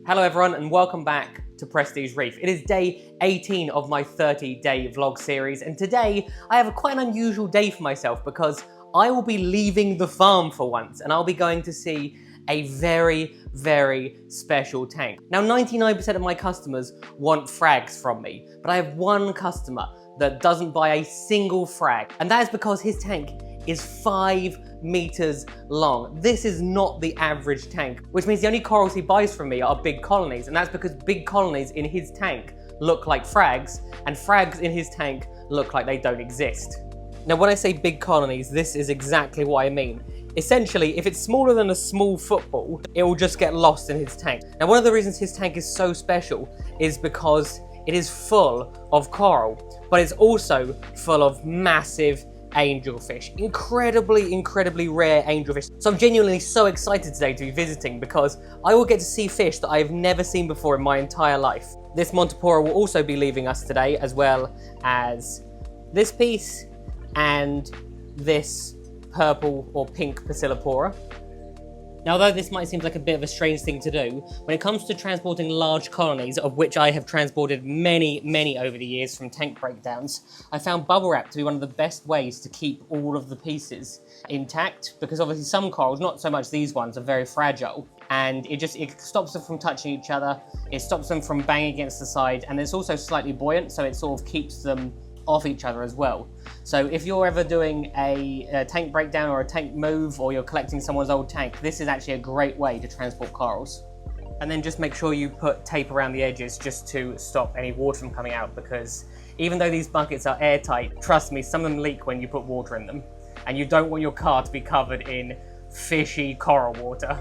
Hello everyone and welcome back to Prestige Reef. It is day 18 of my 30-day vlog series, and today I have quite an unusual day for myself because I will be leaving the farm for once and I'll be going to see a very, very special tank. Now 99% of my customers want frags from me, but I have one customer that doesn't buy a single frag, and that is because his tank is 5 meters long. This is not the average tank, which means the only corals he buys from me are big colonies, and that's because big colonies in his tank look like frags, and frags in his tank look like they don't exist. Now when I say big colonies, this is exactly what I mean. Essentially, if it's smaller than a small football, it will just get lost in his tank. Now one of the reasons his tank is so special is because it is full of coral, but it's also full of massive angelfish. Incredibly rare angelfish. So I'm genuinely so excited today to be visiting because I will get to see fish that I've never seen before in my entire life. This Montipora will also be leaving us today, as well as this piece and this purple or pink Pasillipora. Now, although this might seem like a bit of a strange thing to do, when it comes to transporting large colonies, of which I have transported many over the years from tank breakdowns, I found bubble wrap to be one of the best ways to keep all of the pieces intact, because obviously some corals, not so much these ones, are very fragile, and it stops them from touching each other, it stops them from banging against the side, and it's also slightly buoyant, so it sort of keeps them off each other as well. So if you're ever doing a tank breakdown or a tank move, or you're collecting someone's old tank, this is actually a great way to transport corals. And then just make sure you put tape around the edges just to stop any water from coming out, because even though these buckets are airtight, trust me, some of them leak when you put water in them, and you don't want your car to be covered in fishy coral water.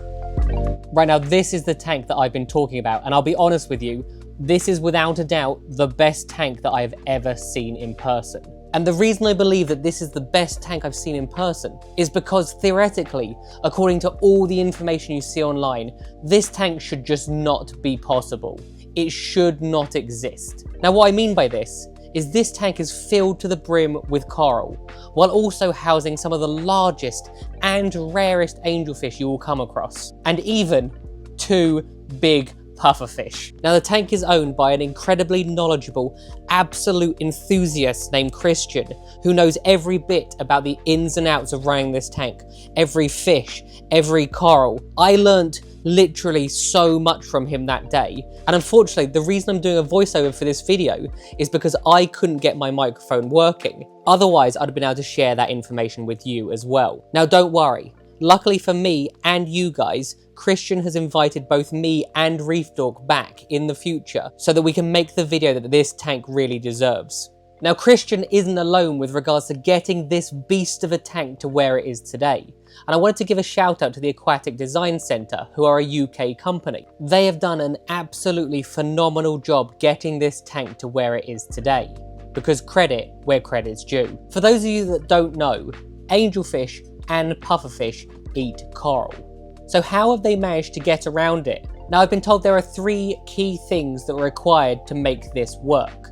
Right, now this is the tank that I've been talking about, and I'll be honest with you, this is without a doubt the best tank that I have ever seen in person. And the reason I believe that this is the best tank I've seen in person is because theoretically, according to all the information you see online, this tank should just not be possible. It should not exist. Now what I mean by this is this tank is filled to the brim with coral, while also housing some of the largest and rarest angelfish you will come across, and even 2 big pufferfish. Now the tank is owned by an incredibly knowledgeable, absolute enthusiast named Christian, who knows every bit about the ins and outs of running this tank, every fish, every coral. I learnt literally so much from him that day, and unfortunately the reason I'm doing a voiceover for this video is because I couldn't get my microphone working. Otherwise I'd have been able to share that information with you as well. Now don't worry, luckily for me and you guys, Christian has invited both me and Reef Dog back in the future so that we can make the video that this tank really deserves. Now Christian isn't alone with regards to getting this beast of a tank to where it is today. And I wanted to give a shout out to the Aquatic Design Centre, who are a UK company. They have done an absolutely phenomenal job getting this tank to where it is today, because credit where credit's due. For those of you that don't know, angelfish and pufferfish eat coral. So how have they managed to get around it? Now I've been told there are 3 key things that are required to make this work.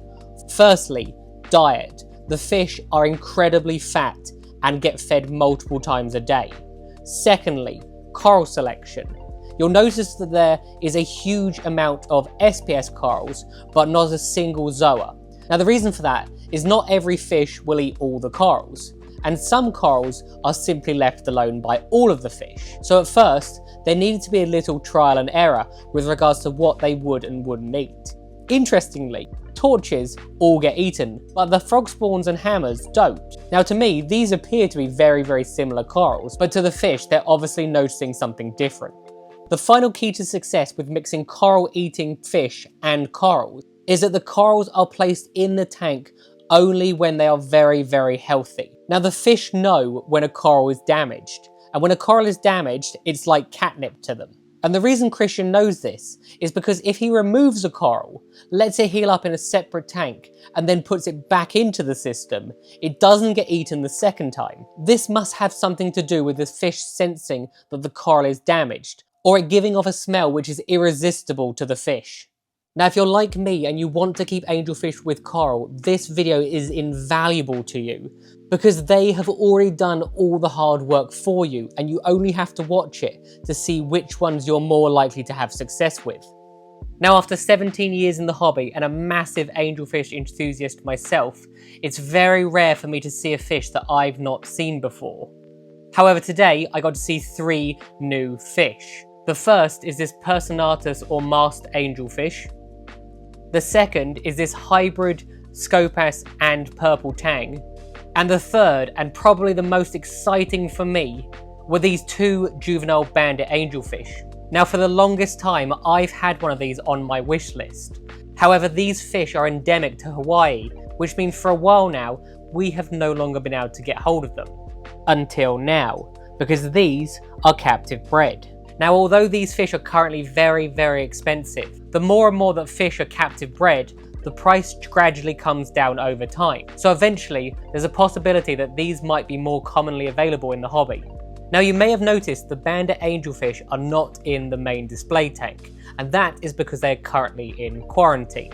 Firstly, diet. The fish are incredibly fat and get fed multiple times a day. Secondly, coral selection. You'll notice that there is a huge amount of SPS corals, but not a single zoa. Now the reason for that is not every fish will eat all the corals, and some corals are simply left alone by all of the fish. So at first, there needed to be a little trial and error with regards to what they would and wouldn't eat. Interestingly, torches all get eaten, but the frog spawns and hammers don't. Now to me, these appear to be very similar corals, but to the fish, they're obviously noticing something different. The final key to success with mixing coral-eating fish and corals is that the corals are placed in the tank only when they are very healthy. Now the fish know when a coral is damaged, and when a coral is damaged, it's like catnip to them. And the reason Christian knows this is because if he removes a coral, lets it heal up in a separate tank, and then puts it back into the system, it doesn't get eaten the second time. This must have something to do with the fish sensing that the coral is damaged, or it giving off a smell which is irresistible to the fish. Now, if you're like me and you want to keep angelfish with coral, this video is invaluable to you because they have already done all the hard work for you and you only have to watch it to see which ones you're more likely to have success with. Now, after 17 years in the hobby and a massive angelfish enthusiast myself, it's very rare for me to see a fish that I've not seen before. However, today I got to see 3 new fish. The first is this Personatus or masked angelfish. The second is this hybrid Scopas and purple tang. And the third, and probably the most exciting for me, were these 2 juvenile banded angelfish. Now, for the longest time, I've had one of these on my wish list. However, these fish are endemic to Hawaii, which means for a while now, we have no longer been able to get hold of them. Until now, because these are captive bred. Now, although these fish are currently very, very expensive, the more and more that fish are captive bred, the price gradually comes down over time. So eventually, there's a possibility that these might be more commonly available in the hobby. Now, you may have noticed the banded angelfish are not in the main display tank, and that is because they are currently in quarantine.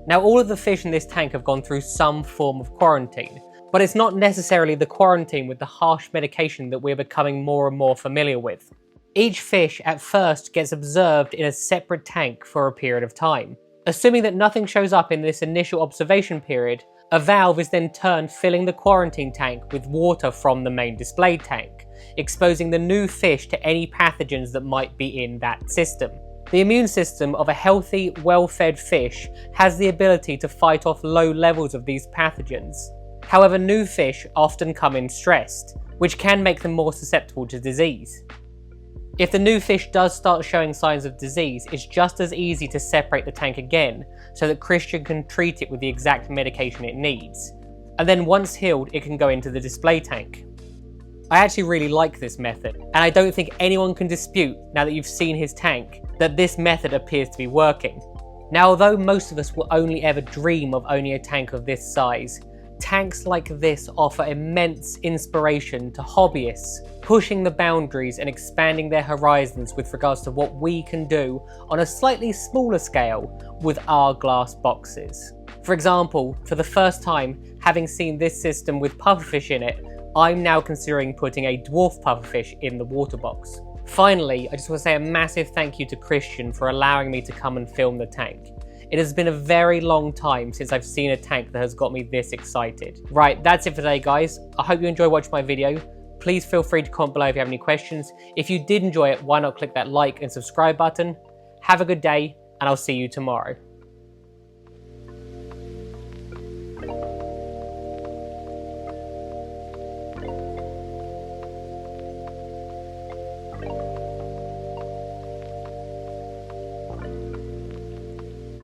Now, all of the fish in this tank have gone through some form of quarantine, but it's not necessarily the quarantine with the harsh medication that we're becoming more and more familiar with. Each fish at first gets observed in a separate tank for a period of time. Assuming that nothing shows up in this initial observation period, a valve is then turned filling the quarantine tank with water from the main display tank, exposing the new fish to any pathogens that might be in that system. The immune system of a healthy, well-fed fish has the ability to fight off low levels of these pathogens. However, new fish often come in stressed, which can make them more susceptible to disease. If the new fish does start showing signs of disease, it's just as easy to separate the tank again so that Christian can treat it with the exact medication it needs. And then once healed, it can go into the display tank. I actually really like this method, and I don't think anyone can dispute, now that you've seen his tank, that this method appears to be working. Now, although most of us will only ever dream of owning a tank of this size, tanks like this offer immense inspiration to hobbyists, pushing the boundaries and expanding their horizons with regards to what we can do on a slightly smaller scale with our glass boxes. For example, for the first time, having seen this system with pufferfish in it, I'm now considering putting a dwarf pufferfish in the water box. Finally, I just want to say a massive thank you to Christian for allowing me to come and film the tank. It has been a very long time since I've seen a tank that has got me this excited. Right, that's it for today, guys. I hope you enjoyed watching my video. Please feel free to comment below if you have any questions. If you did enjoy it, why not click that like and subscribe button? Have a good day, and I'll see you tomorrow.